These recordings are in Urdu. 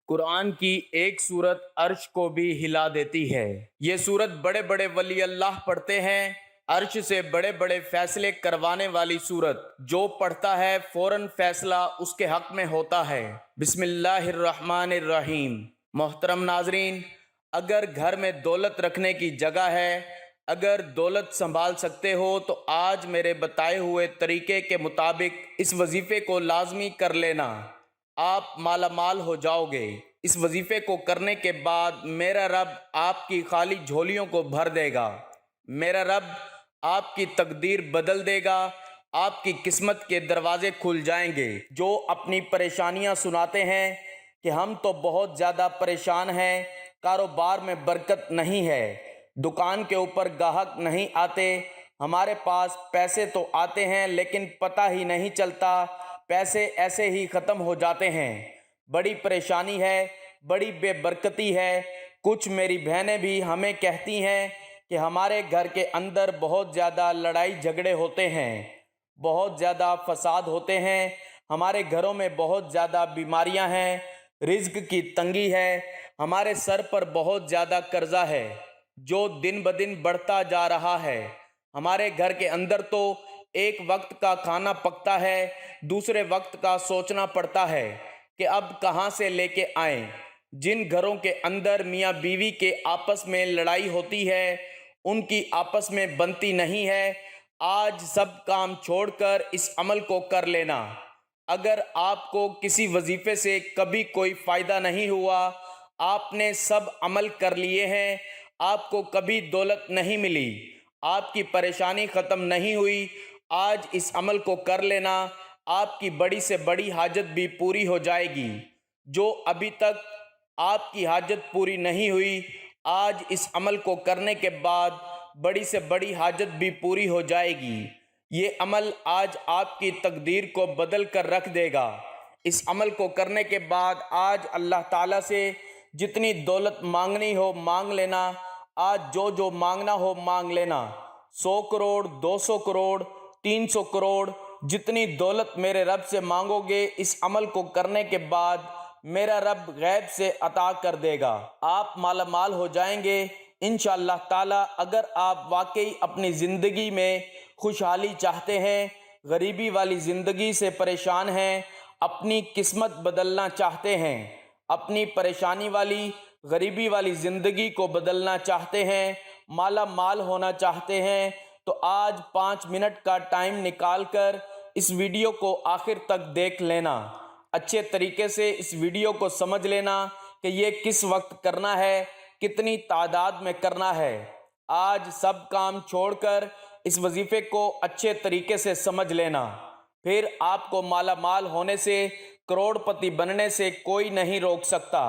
قرآن کی ایک سورت عرش کو بھی ہلا دیتی ہے۔ یہ سورت بڑے بڑے ولی اللہ پڑھتے ہیں، عرش سے بڑے بڑے فیصلے کروانے والی سورت۔ جو پڑھتا ہے فوراً فیصلہ اس کے حق میں ہوتا ہے۔ بسم اللہ الرحمن الرحیم۔ محترم ناظرین، اگر گھر میں دولت رکھنے کی جگہ ہے، اگر دولت سنبھال سکتے ہو تو آج میرے بتائے ہوئے طریقے کے مطابق اس وظیفے کو لازمی کر لینا، آپ مالا مال ہو جاؤ گے۔ اس وظیفے کو کرنے کے بعد میرا رب آپ کی خالی جھولیوں کو بھر دے گا، میرا رب آپ کی تقدیر بدل دے گا، آپ کی قسمت کے دروازے کھل جائیں گے۔ جو اپنی پریشانیاں سناتے ہیں کہ ہم تو بہت زیادہ پریشان ہیں، کاروبار میں برکت نہیں ہے، دکان کے اوپر گاہک نہیں آتے، ہمارے پاس پیسے تو آتے ہیں لیکن پتہ ہی نہیں چلتا، پیسے ایسے ہی ختم ہو جاتے ہیں، بڑی پریشانی ہے، بڑی بے برکتی ہے۔ کچھ میری بہنیں بھی ہمیں کہتی ہیں کہ ہمارے گھر کے اندر بہت زیادہ لڑائی جھگڑے ہوتے ہیں، بہت زیادہ فساد ہوتے ہیں، ہمارے گھروں میں بہت زیادہ بیماریاں ہیں، رزق کی تنگی ہے، ہمارے سر پر بہت زیادہ قرضہ ہے جو دن بدن بڑھتا جا رہا ہے۔ ہمارے گھر کے اندر تو ایک وقت کا کھانا پکتا ہے، دوسرے وقت کا سوچنا پڑتا ہے کہ اب کہاں سے لے کے آئیں۔ جن گھروں کے اندر میاں بیوی کے آپس میں لڑائی ہوتی ہے، ان کی آپس میں بنتی نہیں ہے، آج سب کام چھوڑ کر اس عمل کو کر لینا۔ اگر آپ کو کسی وظیفے سے کبھی کوئی فائدہ نہیں ہوا، آپ نے سب عمل کر لیے ہیں، آپ کو کبھی دولت نہیں ملی، آپ کی پریشانی ختم نہیں ہوئی، آج اس عمل کو کر لینا، آپ کی بڑی سے بڑی حاجت بھی پوری ہو جائے گی۔ جو ابھی تک آپ کی حاجت پوری نہیں ہوئی، آج اس عمل کو کرنے کے بعد بڑی سے بڑی حاجت بھی پوری ہو جائے گی۔ یہ عمل آج آپ کی تقدیر کو بدل کر رکھ دے گا۔ اس عمل کو کرنے کے بعد آج اللہ تعالیٰ سے جتنی دولت مانگنی ہو مانگ لینا، آج جو مانگنا ہو مانگ لینا، 100 کروڑ، 200 کروڑ، 300 کروڑ، جتنی دولت میرے رب سے مانگو گے اس عمل کو کرنے کے بعد میرا رب غیب سے عطا کر دے گا، آپ مالا مال ہو جائیں گے انشاءاللہ تعالی۔ اگر آپ واقعی اپنی زندگی میں خوشحالی چاہتے ہیں، غریبی والی زندگی سے پریشان ہیں، اپنی قسمت بدلنا چاہتے ہیں، اپنی پریشانی والی غریبی والی زندگی کو بدلنا چاہتے ہیں، مالا مال ہونا چاہتے ہیں، تو آج 5 منٹ کا ٹائم نکال کر اس ویڈیو کو آخر تک دیکھ لینا، اچھے طریقے سے اس ویڈیو کو سمجھ لینا کہ یہ کس وقت کرنا ہے، کتنی تعداد میں کرنا ہے۔ آج سب کام چھوڑ کر اس وظیفے کو اچھے طریقے سے سمجھ لینا، پھر آپ کو مالا مال ہونے سے، کروڑ پتی بننے سے کوئی نہیں روک سکتا۔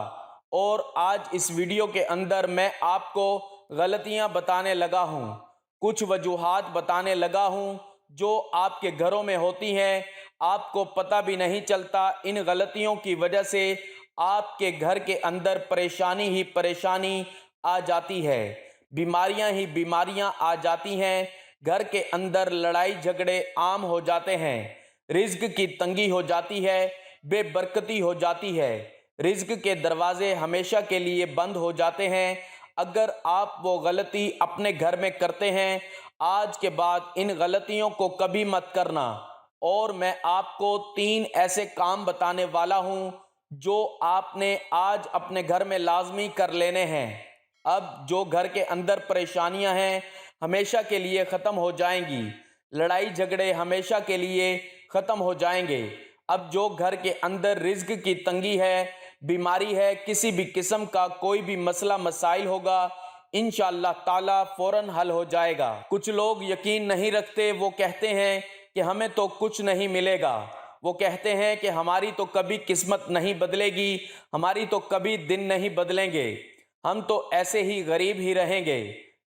اور آج اس ویڈیو کے اندر میں آپ کو غلطیاں بتانے لگا ہوں، کچھ وجوہات بتانے لگا ہوں جو آپ کے گھروں میں ہوتی ہیں، آپ کو پتہ بھی نہیں چلتا۔ ان غلطیوں کی وجہ سے آپ کے گھر کے اندر پریشانی ہی پریشانی آ جاتی ہے، بیماریاں ہی بیماریاں آ جاتی ہیں، گھر کے اندر لڑائی جھگڑے عام ہو جاتے ہیں، رزق کی تنگی ہو جاتی ہے، بے برکتی ہو جاتی ہے، رزق کے دروازے ہمیشہ کے لیے بند ہو جاتے ہیں۔ اگر آپ وہ غلطی اپنے گھر میں کرتے ہیں، آج کے بعد ان غلطیوں کو کبھی مت کرنا۔ اور میں آپ کو 3 ایسے کام بتانے والا ہوں جو آپ نے آج اپنے گھر میں لازمی کر لینے ہیں۔ اب جو گھر کے اندر پریشانیاں ہیں ہمیشہ کے لیے ختم ہو جائیں گی، لڑائی جھگڑے ہمیشہ کے لیے ختم ہو جائیں گے۔ اب جو گھر کے اندر رزق کی تنگی ہے، بیماری ہے، کسی بھی قسم کا کوئی بھی مسئلہ مسائل ہوگا، انشاءاللہ تعالی فوراً حل ہو جائے گا۔ کچھ لوگ یقین نہیں رکھتے، وہ کہتے ہیں کہ ہمیں تو کچھ نہیں ملے گا، وہ کہتے ہیں کہ ہماری تو کبھی قسمت نہیں بدلے گی، ہماری تو کبھی دن نہیں بدلیں گے، ہم تو ایسے ہی غریب ہی رہیں گے۔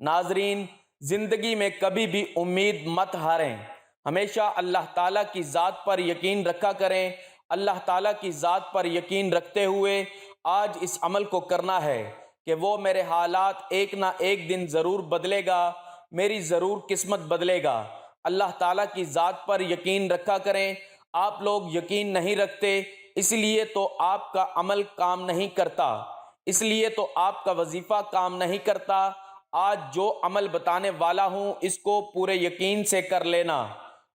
ناظرین، زندگی میں کبھی بھی امید مت ہاریں، ہمیشہ اللہ تعالیٰ کی ذات پر یقین رکھا کریں۔ اللہ تعالیٰ کی ذات پر یقین رکھتے ہوئے آج اس عمل کو کرنا ہے کہ وہ میرے حالات ایک نہ ایک دن ضرور بدلے گا، میری ضرور قسمت بدلے گا۔ اللہ تعالیٰ کی ذات پر یقین رکھا کریں۔ آپ لوگ یقین نہیں رکھتے، اس لیے تو آپ کا عمل کام نہیں کرتا، اس لیے تو آپ کا وظیفہ کام نہیں کرتا۔ آج جو عمل بتانے والا ہوں اس کو پورے یقین سے کر لینا،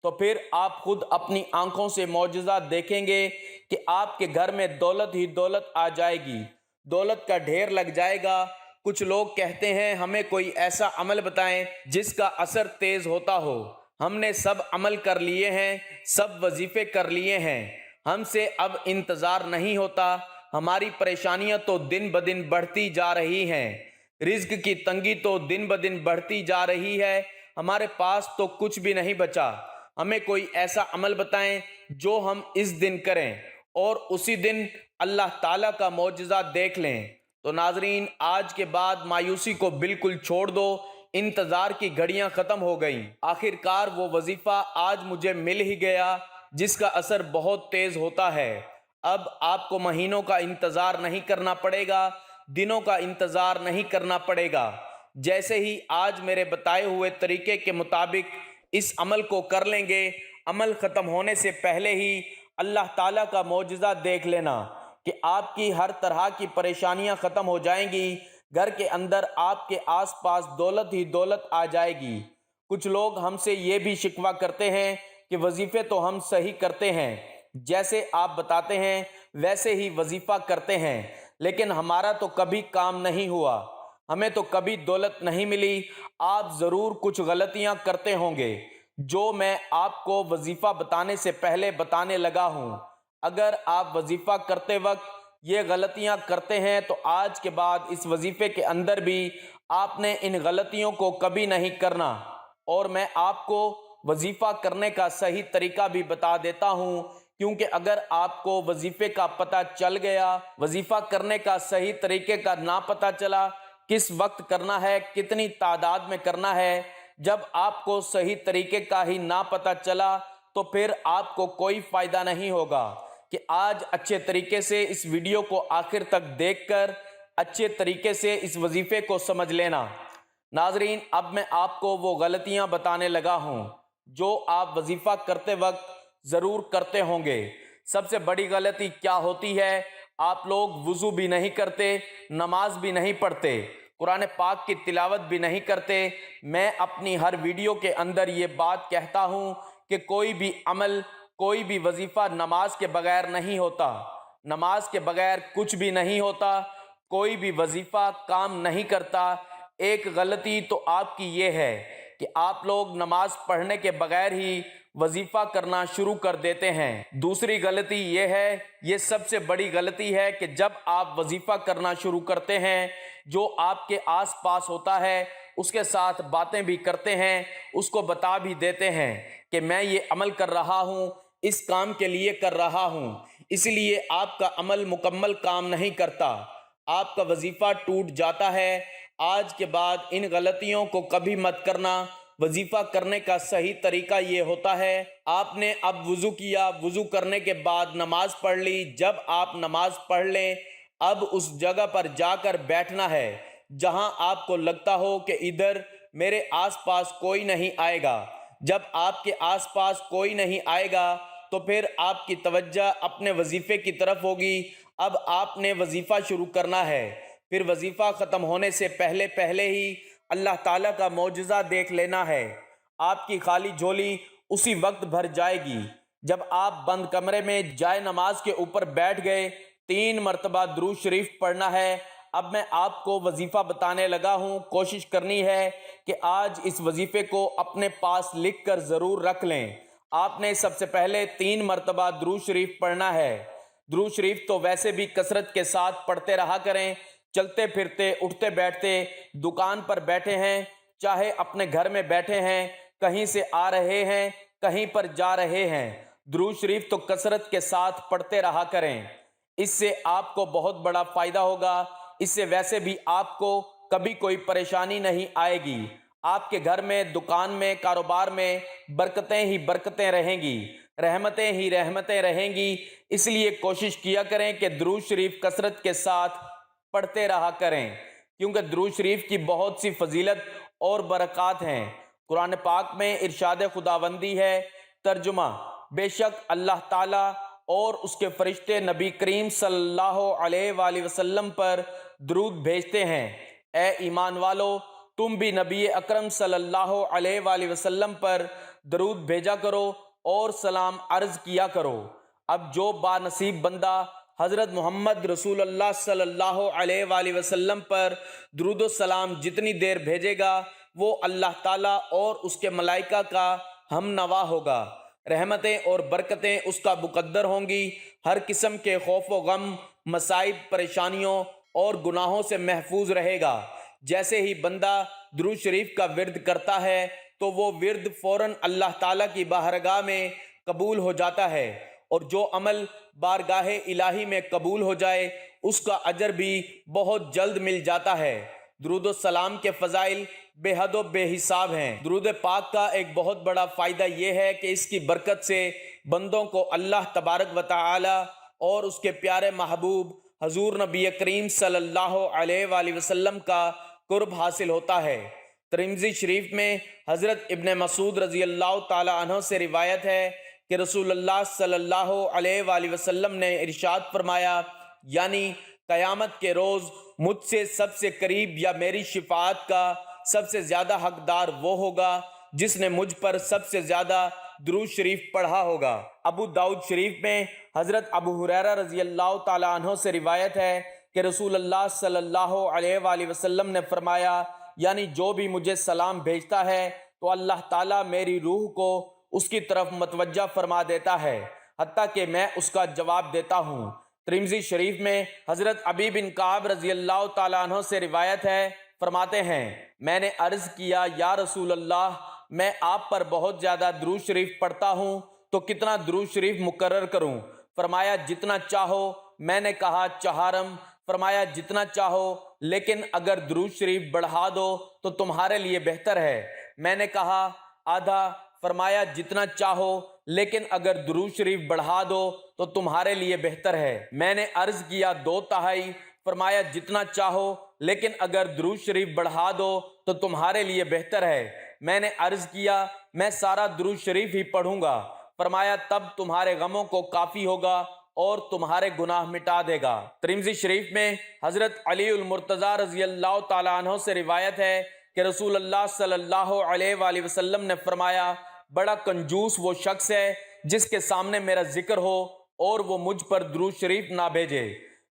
تو پھر آپ خود اپنی آنکھوں سے معجزہ دیکھیں گے کہ آپ کے گھر میں دولت ہی دولت آ جائے گی، دولت کا ڈھیر لگ جائے گا۔ کچھ لوگ کہتے ہیں ہمیں کوئی ایسا عمل بتائیں جس کا اثر تیز ہوتا ہو۔ ہم نے سب عمل کر لیے ہیں، سب وظیفے کر لیے ہیں، ہم سے اب انتظار نہیں ہوتا۔ ہماری پریشانیاں تو دن بدن بڑھتی جا رہی ہیں، رزق کی تنگی تو دن بدن بڑھتی جا رہی ہے، ہمارے پاس تو کچھ بھی نہیں بچا۔ ہمیں کوئی ایسا عمل بتائیں جو ہم اس دن کریں اور اسی دن اللہ تعالیٰ کا معجزہ دیکھ لیں۔ تو ناظرین، آج کے بعد مایوسی کو بالکل چھوڑ دو، انتظار کی گھڑیاں ختم ہو گئیں۔ آخر کار وہ وظیفہ آج مجھے مل ہی گیا جس کا اثر بہت تیز ہوتا ہے۔ اب آپ کو مہینوں کا انتظار نہیں کرنا پڑے گا، دنوں کا انتظار نہیں کرنا پڑے گا۔ جیسے ہی آج میرے بتائے ہوئے طریقے کے مطابق اس عمل کو کر لیں گے، عمل ختم ہونے سے پہلے ہی اللہ تعالیٰ کا معجزہ دیکھ لینا کہ آپ کی ہر طرح کی پریشانیاں ختم ہو جائیں گی، گھر کے اندر آپ کے آس پاس دولت ہی دولت آ جائے گی۔ کچھ لوگ ہم سے یہ بھی شکوہ کرتے ہیں کہ وظیفے تو ہم صحیح کرتے ہیں، جیسے آپ بتاتے ہیں ویسے ہی وظیفہ کرتے ہیں، لیکن ہمارا تو کبھی کام نہیں ہوا، ہمیں تو کبھی دولت نہیں ملی۔ آپ ضرور کچھ غلطیاں کرتے ہوں گے جو میں آپ کو وظیفہ بتانے سے پہلے بتانے لگا ہوں۔ اگر آپ وظیفہ کرتے وقت یہ غلطیاں کرتے ہیں تو آج کے بعد اس وظیفے کے اندر بھی آپ نے ان غلطیوں کو کبھی نہیں کرنا، اور میں آپ کو وظیفہ کرنے کا صحیح طریقہ بھی بتا دیتا ہوں، کیونکہ اگر آپ کو وظیفے کا پتہ چل گیا، وظیفہ کرنے کا صحیح طریقے کا نہ پتہ چلا، کس وقت کرنا ہے، کتنی تعداد میں کرنا ہے، جب آپ کو صحیح طریقے کا ہی نہ پتہ چلا تو پھر آپ کو کوئی فائدہ نہیں ہوگا کہ آج اچھے طریقے سے اس ویڈیو کو آخر تک دیکھ کر اچھے طریقے سے اس وظیفے کو سمجھ لینا۔ ناظرین، اب میں آپ کو وہ غلطیاں بتانے لگا ہوں جو آپ وظیفہ کرتے وقت ضرور کرتے ہوں گے۔ سب سے بڑی غلطی کیا ہوتی ہے؟ آپ لوگ وضو بھی نہیں کرتے، نماز بھی نہیں پڑھتے، قرآن پاک کی تلاوت بھی نہیں کرتے۔ میں اپنی ہر ویڈیو کے اندر یہ بات کہتا ہوں کہ کوئی بھی عمل، کوئی بھی وظیفہ نماز کے بغیر نہیں ہوتا، نماز کے بغیر کچھ بھی نہیں ہوتا، کوئی بھی وظیفہ کام نہیں کرتا۔ ایک غلطی تو آپ کی یہ ہے کہ آپ لوگ نماز پڑھنے کے بغیر ہی وظیفہ کرنا شروع کر دیتے ہیں۔ دوسری غلطی یہ ہے، یہ سب سے بڑی غلطی ہے کہ جب آپ وظیفہ کرنا شروع کرتے ہیں، جو آپ کے آس پاس ہوتا ہے اس کے ساتھ باتیں بھی کرتے ہیں، اس کو بتا بھی دیتے ہیں کہ میں یہ عمل کر رہا ہوں، اس کام کے لیے کر رہا ہوں، اس لیے آپ کا عمل مکمل کام نہیں کرتا، آپ کا وظیفہ ٹوٹ جاتا ہے۔ آج کے بعد ان غلطیوں کو کبھی مت کرنا۔ وظیفہ کرنے کا صحیح طریقہ یہ ہوتا ہے، آپ نے اب وضو کیا، وضو کرنے کے بعد نماز پڑھ لی۔ جب آپ نماز پڑھ لیں، اب اس جگہ پر جا کر بیٹھنا ہے جہاں آپ کو لگتا ہو کہ ادھر میرے آس پاس کوئی نہیں آئے گا۔ جب آپ کے آس پاس کوئی نہیں آئے گا تو پھر آپ کی توجہ اپنے وظیفے کی طرف ہوگی۔ اب آپ نے وظیفہ شروع کرنا ہے، پھر وظیفہ ختم ہونے سے پہلے ہی اللہ تعالیٰ کا معجزہ دیکھ لینا ہے۔ آپ کی خالی جھولی اسی وقت بھر جائے گی جب آپ بند کمرے میں جائے نماز کے اوپر بیٹھ گئے۔ 3 مرتبہ درود شریف پڑھنا ہے۔ اب میں آپ کو وظیفہ بتانے لگا ہوں، کوشش کرنی ہے کہ آج اس وظیفے کو اپنے پاس لکھ کر ضرور رکھ لیں۔ آپ نے سب سے پہلے 3 مرتبہ درود شریف پڑھنا ہے۔ درود شریف تو ویسے بھی کثرت کے ساتھ پڑھتے رہا کریں، چلتے پھرتے، اٹھتے بیٹھتے، دکان پر بیٹھے ہیں، چاہے اپنے گھر میں بیٹھے ہیں، کہیں سے آ رہے ہیں، کہیں پر جا رہے ہیں، درود شریف تو کثرت کے ساتھ پڑھتے رہا کریں۔ اس سے آپ کو بہت بڑا فائدہ ہوگا، اس سے ویسے بھی آپ کو کبھی کوئی پریشانی نہیں آئے گی۔ آپ کے گھر میں، دکان میں، کاروبار میں برکتیں ہی برکتیں رہیں گی، رحمتیں ہی رحمتیں رہیں گی۔ اس لیے کوشش کیا کریں کہ درود شریف کثرت کے ساتھ پڑھتے رہا کریں، کیونکہ درود شریف کی بہت سی فضیلت اور برکات ہیں۔ قرآن پاک میں ارشاد خداوندی ہے، ترجمہ: بے شک اللہ تعالیٰ اور اس کے فرشتے نبی کریم صلی اللہ علیہ وآلہ وسلم پر درود بھیجتے ہیں۔ اے ایمان والو، تم بھی نبی اکرم صلی اللہ علیہ وآلہ وسلم پر درود بھیجا کرو اور سلام عرض کیا کرو۔ اب جو با نصیب بندہ حضرت محمد رسول اللہ صلی اللہ علیہ وآلہ وسلم پر درود و سلام جتنی دیر بھیجے گا وہ اللہ تعالیٰ اور اس کے ملائکہ کا ہم نوا ہوگا۔ رحمتیں اور برکتیں اس کا مقدر ہوں گی، ہر قسم کے خوف و غم، مصائب، پریشانیوں اور گناہوں سے محفوظ رہے گا۔ جیسے ہی بندہ درود شریف کا ورد کرتا ہے تو وہ ورد فوراً اللہ تعالیٰ کی بارگاہ میں قبول ہو جاتا ہے، اور جو عمل بارگاہ الہی میں قبول ہو جائے اس کا اجر بھی بہت جلد مل جاتا ہے۔ درود و سلام کے فضائل بے حد و بے حساب ہیں۔ درود پاک کا ایک بہت بڑا فائدہ یہ ہے کہ اس کی برکت سے بندوں کو اللہ تبارک و تعالی اور اس کے پیارے محبوب حضور نبی کریم صلی اللہ علیہ وآلہ وسلم کا قرب حاصل ہوتا ہے۔ ترمذی شریف میں حضرت ابن مسعود رضی اللہ تعالی عنہ سے روایت ہے کہ رسول اللہ صلی اللہ علیہ وآلہ وسلم نے ارشاد فرمایا، یعنی قیامت کے روز مجھ سے سب سے قریب یا میری شفاعت کا سب سے زیادہ حقدار وہ ہوگا جس نے مجھ پر سب سے زیادہ درود شریف پڑھا ہوگا۔ ابو داؤد شریف میں حضرت ابو ہریرہ رضی اللہ تعالی عنہ سے روایت ہے کہ رسول اللہ صلی اللہ علیہ وآلہ وسلم نے فرمایا، یعنی جو بھی مجھے سلام بھیجتا ہے تو اللہ تعالیٰ میری روح کو اس کی طرف متوجہ فرما دیتا ہے حتیٰ کہ میں اس کا جواب دیتا ہوں۔ ترمذی شریف میں حضرت ابی بن کعب رضی اللہ تعالیٰ عنہ سے روایت ہے، فرماتے ہیں میں نے عرض کیا، یا رسول اللہ، میں آپ پر بہت زیادہ درود شریف پڑھتا ہوں تو کتنا درود شریف مقرر کروں؟ فرمایا جتنا چاہو۔ میں نے کہا چہارم؟ فرمایا جتنا چاہو، لیکن اگر درود شریف بڑھا دو تو تمہارے لیے بہتر ہے۔ میں نے کہا آدھا؟ فرمایا جتنا چاہو، لیکن اگر درود شریف بڑھا دو تو تمہارے لیے بہتر ہے۔ میں نے عرض کیا دو تہائی؟ فرمایا جتنا چاہو، لیکن اگر درود شریف بڑھا دو تو تمہارے لیے بہتر ہے۔ میں نے عرض کیا میں سارا درود شریف ہی پڑھوں گا۔ فرمایا تب تمہارے غموں کو کافی ہوگا اور تمہارے گناہ مٹا دے گا۔ ترمذی شریف میں حضرت علی المرتضیٰ رضی اللہ تعالیٰ عنہ سے روایت ہے کہ رسول اللہ صلی اللہ علیہ وآلہ وسلم نے فرمایا، بڑا کنجوس وہ شخص ہے جس کے سامنے میرا ذکر ہو اور وہ مجھ پر درود شریف نہ بھیجے۔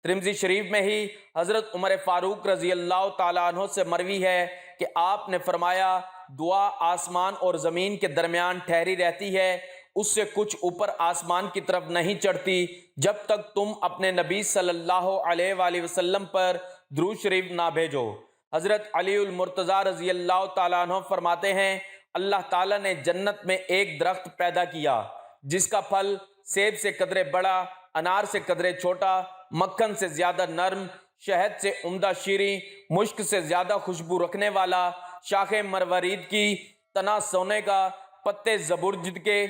ترمذی شریف میں ہی حضرت عمر فاروق رضی اللہ تعالیٰ عنہ سے مروی ہے کہ آپ نے فرمایا، دعا آسمان اور زمین کے درمیان ٹھہری رہتی ہے، اس سے کچھ اوپر آسمان کی طرف نہیں چڑھتی جب تک تم اپنے نبی صلی اللہ علیہ وآلہ وسلم پر درود شریف نہ بھیجو۔ حضرت علی المرتضیٰ رضی اللہ تعالیٰ عنہ فرماتے ہیں، اللہ تعالیٰ نے جنت میں ایک درخت پیدا کیا جس کا پھل سیب سے قدرے بڑا، انار سے قدرے چھوٹا، مکھن سے زیادہ نرم، شہد سے عمدہ شیریں، مشک سے زیادہ خوشبو رکھنے والا، شاخیں مروارید کی، تنا سونے کا، پتے زبرجد کے،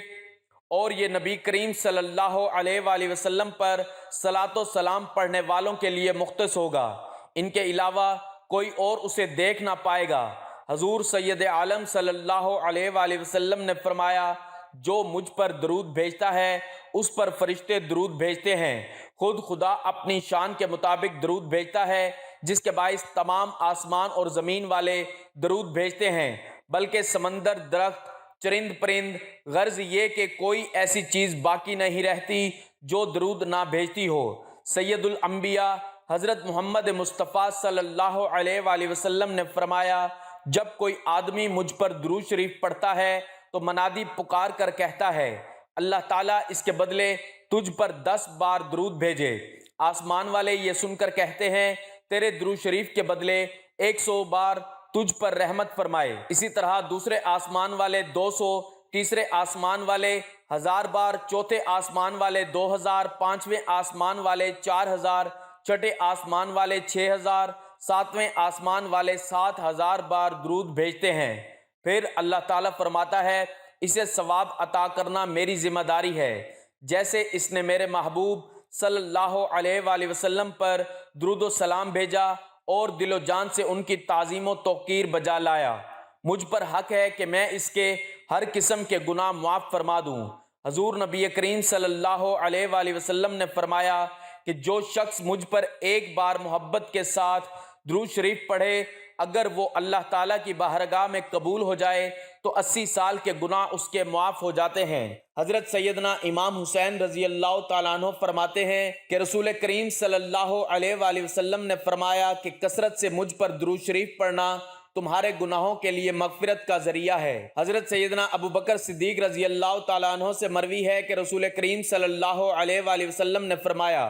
اور یہ نبی کریم صلی اللہ علیہ وآلہ وسلم پر صلاۃ و سلام پڑھنے والوں کے لیے مختص ہوگا، ان کے علاوہ کوئی اور اسے دیکھ نہ پائے گا۔ حضور سید عالم صلی اللہ علیہ وآلہ وسلم نے فرمایا، جو مجھ پر درود بھیجتا ہے اس پر فرشتے درود بھیجتے ہیں، خود خدا اپنی شان کے مطابق درود بھیجتا ہے جس کے باعث تمام آسمان اور زمین والے درود بھیجتے ہیں، بلکہ سمندر، درخت، چرند پرند، غرض یہ کہ کوئی ایسی چیز باقی نہیں رہتی جو درود نہ بھیجتی ہو۔ سید الانبیاء حضرت محمد مصطفیٰ صلی اللہ علیہ وآلہ وسلم نے فرمایا، جب کوئی آدمی مجھ پر درود شریف پڑھتا ہے تو منادی پکار کر کہتا ہے، اللہ تعالیٰ اس کے بدلے تجھ پر 10 بار درود بھیجے۔ آسمان والے یہ سن کر کہتے ہیں، تیرے درود شریف کے بدلے 100 بار تجھ پر رحمت فرمائے۔ اسی طرح دوسرے آسمان والے 200، تیسرے آسمان والے 1000 بار، چوتھے آسمان والے 2000، پانچویں آسمان والے 4000، چھٹے آسمان والے 6000، ساتویں آسمان والے 7000 بار درود بھیجتے ہیں۔ پھر اللہ تعالیٰ فرماتا ہے، اسے ثواب عطا کرنا میری ذمہ داری ہے، جیسے اس نے میرے محبوب صلی اللہ علیہ وآلہ وسلم پر درود و سلام بھیجا اور دل و جان سے ان کی تعظیم و توقیر بجا لایا۔ مجھ پر حق ہے کہ میں اس کے ہر قسم کے گناہ معاف فرما دوں۔ حضور نبی کریم صلی اللہ علیہ وآلہ وسلم نے فرمایا کہ جو شخص مجھ پر ایک بار محبت کے ساتھ درود شریف پڑھے، اگر وہ اللہ تعالیٰ کی بارگاہ میں قبول ہو جائے تو 80 سال کے گناہ اس کے معاف ہو جاتے ہیں۔ حضرت سیدنا امام حسین رضی اللہ تعالیٰ عنہ فرماتے ہیں کہ رسول کریم صلی اللہ علیہ وآلہ وسلم نے فرمایا کہ کثرت سے مجھ پر درود شریف پڑھنا تمہارے گناہوں کے لیے مغفرت کا ذریعہ ہے۔ حضرت سیدنا ابو بکر صدیق رضی اللہ تعالیٰ عنہ سے مروی ہے کہ رسول کریم صلی اللہ علیہ وآلہ وسلم نے فرمایا،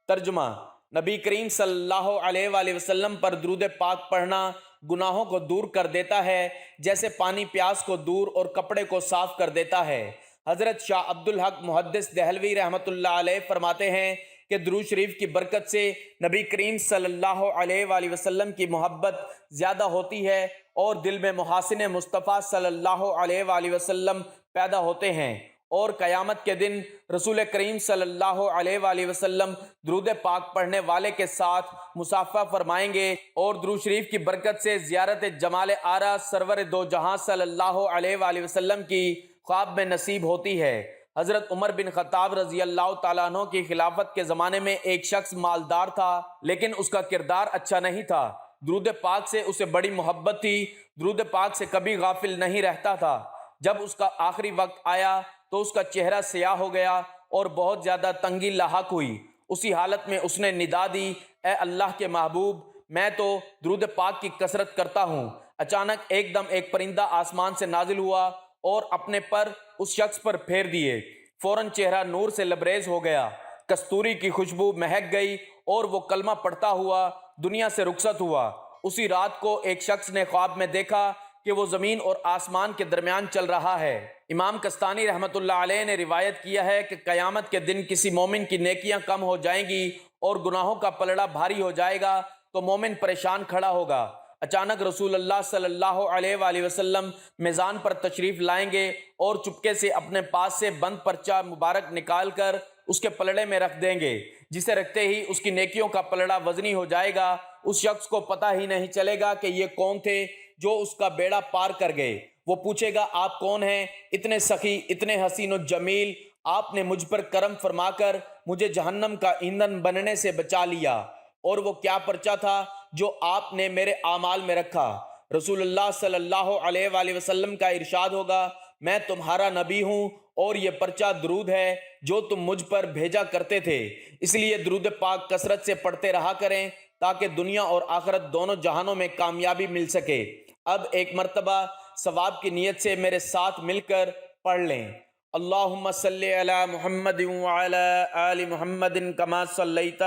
ترجمہ: نبی کریم صلی اللہ علیہ وآلہ وسلم پر درود پاک پڑھنا گناہوں کو دور کر دیتا ہے جیسے پانی پیاس کو دور اور کپڑے کو صاف کر دیتا ہے۔ حضرت شاہ عبدالحق محدث دہلوی رحمۃ اللہ علیہ فرماتے ہیں کہ درود شریف کی برکت سے نبی کریم صلی اللہ علیہ وآلہ وسلم کی محبت زیادہ ہوتی ہے اور دل میں محاسن مصطفیٰ صلی اللہ علیہ وآلہ وسلم پیدا ہوتے ہیں، اور قیامت کے دن رسول کریم صلی اللہ علیہ وآلہ وسلم درود پاک پڑھنے والے کے ساتھ مصافحہ فرمائیں گے، اور درود شریف کی برکت سے زیارت جمال آرا سرور دو جہاں صلی اللہ علیہ وآلہ وسلم کی خواب میں نصیب ہوتی ہے۔ حضرت عمر بن خطاب رضی اللہ تعالیٰ عنہ کی خلافت کے زمانے میں ایک شخص مالدار تھا لیکن اس کا کردار اچھا نہیں تھا۔ درود پاک سے اسے بڑی محبت تھی، درود پاک سے کبھی غافل نہیں رہتا تھا۔ جب اس کا آخری وقت آیا تو اس کا چہرہ سیاہ ہو گیا اور بہت زیادہ تنگی لاحق ہوئی۔ اسی حالت میں اس نے ندا دی، اے اللہ کے محبوب، میں تو درود پاک کی کثرت کرتا ہوں۔ اچانک ایک دم ایک پرندہ آسمان سے نازل ہوا اور اپنے پر اس شخص پر پھیر دیے۔ فوراً چہرہ نور سے لبریز ہو گیا، کستوری کی خوشبو مہک گئی اور وہ کلمہ پڑھتا ہوا دنیا سے رخصت ہوا۔ اسی رات کو ایک شخص نے خواب میں دیکھا کہ وہ زمین اور آسمان کے درمیان چل رہا ہے۔ امام کستانی رحمۃ اللہ علیہ نے روایت کیا ہے کہ قیامت کے دن کسی مومن کی نیکیاں کم ہو جائیں گی اور گناہوں کا پلڑا بھاری ہو جائے گا تو مومن پریشان کھڑا ہوگا۔ اچانک رسول اللہ صلی اللہ علیہ وآلہ وسلم میزان پر تشریف لائیں گے اور چپکے سے اپنے پاس سے بند پرچہ مبارک نکال کر اس کے پلڑے میں رکھ دیں گے، جسے رکھتے ہی اس کی نیکیوں کا پلڑا وزنی ہو جائے گا۔ اس شخص کو پتہ ہی نہیں چلے گا کہ یہ کون تھے جو اس کا بیڑا پار کر گئے۔ وہ پوچھے گا، آپ کون ہیں؟ اتنے سخی، اتنے حسین و جمیل، آپ نے مجھ پر کرم فرما کر مجھے جہنم کا ایندھن بننے سے بچا لیا۔ اور وہ کیا پرچہ تھا جو آپ نے میرے اعمال میں رکھا؟ رسول اللہ صلی اللہ علیہ وآلہ وسلم کا ارشاد ہوگا، میں تمہارا نبی ہوں اور یہ پرچہ درود ہے جو تم مجھ پر بھیجا کرتے تھے۔ اس لیے درود پاک کثرت سے پڑھتے رہا کریں تاکہ دنیا اور آخرت دونوں جہانوں میں کامیابی مل سکے۔ اب ایک مرتبہ ثواب کی نیت سے میرے ساتھ مل کر پڑھ لیں۔ اللہم صلی علی محمد وعلی آل محمد کما صلیت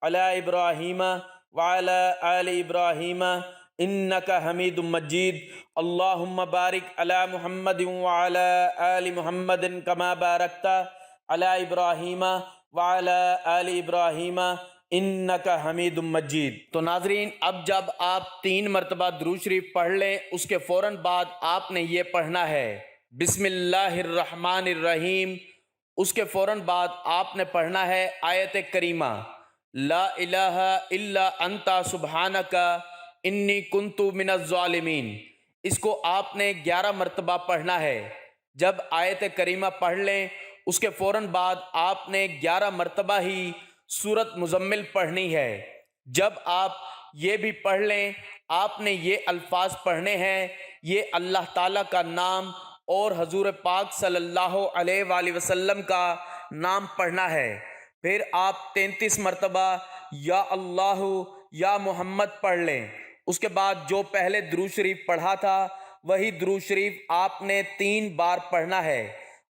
علی ابراہیم وعلی آل ابراہیم انک حمید مجید۔ اللہم بارک علی محمد وعلی آل محمد کما بارکت علی ابراہیم وعلی آل ابراہیم انک حمید مجید۔ تو ناظرین، اب جب آپ 3 مرتبہ درود شریف پڑھ لیں، اس کے فوراً بعد آپ نے یہ پڑھنا ہے، بسم اللہ الرحمن الرحیم۔ اس کے فوراً بعد آپ نے پڑھنا ہے آیت کریمہ، لا الہ الا انت سبحانک انی کنت من الظالمین۔ اس کو آپ نے 11 مرتبہ پڑھنا ہے۔ جب آیت کریمہ پڑھ لیں، اس کے فوراً بعد آپ نے 11 مرتبہ ہی سورت مزمل پڑھنی ہے۔ جب آپ یہ بھی پڑھ لیں، آپ نے یہ الفاظ پڑھنے ہیں، یہ اللہ تعالیٰ کا نام اور حضور پاک صلی اللہ علیہ وآلہ وسلم کا نام پڑھنا ہے۔ پھر آپ 33 مرتبہ یا اللہ یا محمد پڑھ لیں۔ اس کے بعد جو پہلے درود شریف پڑھا تھا وہی درود شریف آپ نے 3 بار پڑھنا ہے۔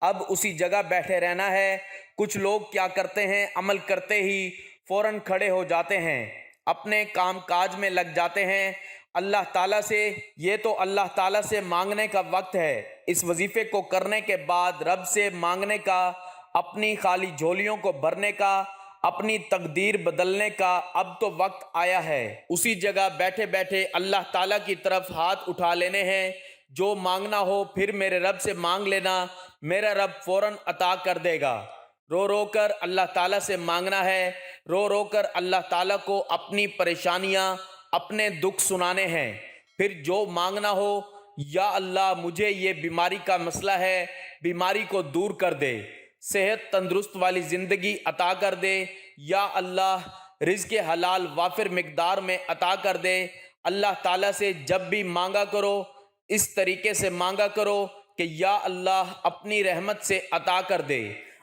اب اسی جگہ بیٹھے رہنا ہے۔ کچھ لوگ کیا کرتے ہیں، عمل کرتے ہی فوراً کھڑے ہو جاتے ہیں، اپنے کام کاج میں لگ جاتے ہیں۔ اللہ تعالیٰ سے، یہ تو اللہ تعالیٰ سے مانگنے کا وقت ہے۔ اس وظیفے کو کرنے کے بعد رب سے مانگنے کا، اپنی خالی جھولیوں کو بھرنے کا، اپنی تقدیر بدلنے کا اب تو وقت آیا ہے۔ اسی جگہ بیٹھے بیٹھے اللہ تعالیٰ کی طرف ہاتھ اٹھا لینے ہیں۔ جو مانگنا ہو پھر میرے رب سے مانگ لینا، میرا رب فوراً عطا کر دے گا۔ رو رو کر اللہ تعالیٰ سے مانگنا ہے، رو رو کر اللہ تعالیٰ کو اپنی پریشانیاں، اپنے دکھ سنانے ہیں۔ پھر جو مانگنا ہو یا اللہ مجھے یہ بیماری کا مسئلہ ہے، بیماری کو دور کر دے، صحت تندرست والی زندگی عطا کر دے، یا اللہ رزق حلال وافر مقدار میں عطا کر دے۔ اللہ تعالیٰ سے جب بھی مانگا کرو اس طریقے سے مانگا کرو کہ یا اللہ اپنی رحمت سے عطا کر دے،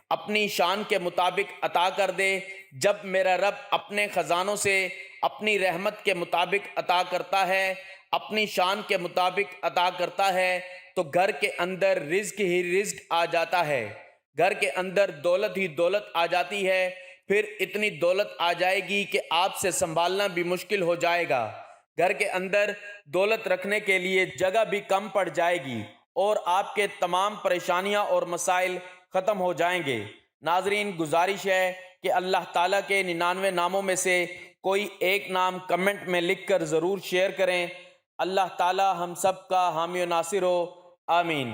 اپنی شان کے مطابق عطا کر دے۔ جب میرا رب اپنے خزانوں سے اپنی رحمت کے مطابق عطا کرتا ہے، اپنی شان کے مطابق عطا کرتا ہے، تو گھر کے اندر رزق ہی رزق آ جاتا ہے، گھر کے اندر دولت ہی دولت آ جاتی ہے۔ پھر اتنی دولت آ جائے گی کہ آپ سے سنبھالنا بھی مشکل ہو جائے گا، گھر کے اندر دولت رکھنے کے لیے جگہ بھی کم پڑ جائے گی، اور آپ کے تمام پریشانیاں اور مسائل ختم ہو جائیں گے۔ ناظرین، گزارش ہے کہ اللہ تعالیٰ کے 99 ناموں میں سے کوئی ایک نام کمنٹ میں لکھ کر ضرور شیئر کریں۔ اللہ تعالیٰ ہم سب کا حامی و ناصر ہو، آمین۔